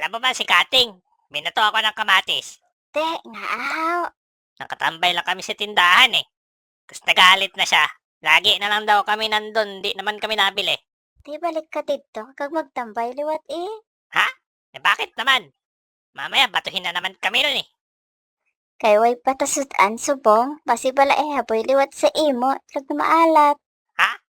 Alam mo ba si Kating? Binato ako ng kamatis. Te, nga ahaw. Nakatambay lang kami sa tindahan eh. Tapos nagalit na siya. Lagi na lang daw kami nandun, di naman kami nabili. Di balik ka dito, kag magtambay liwat eh. Ha? Eh bakit naman? Mamaya batuhin na naman kami nun eh. Kay way patasudan subong, basi bala haboy liwat sa imo, lag na maalat. Ha?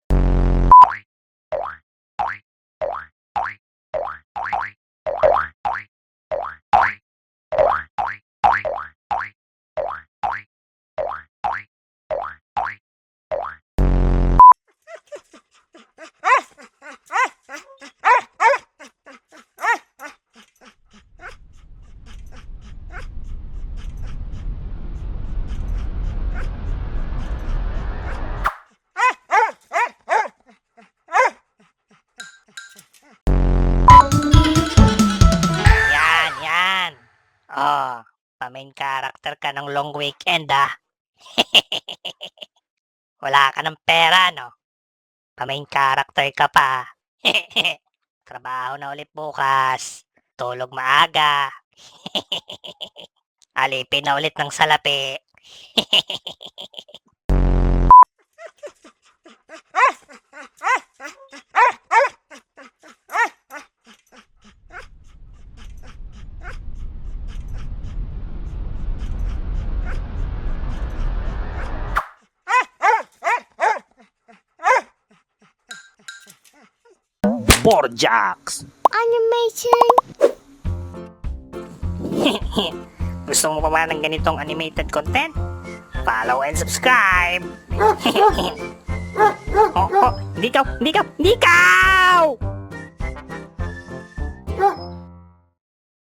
Yan. Oh, pa-main character ka ng long weekend ah. Wala ka ng pera, no? Pa-main character ka pa. Trabaho na ulit bukas. Tulog maaga. Alipin na ulit ng salapi. Borjax! Animation! Gusto mo pa ba ng ganitong animated content? Follow and subscribe! Hindi ka!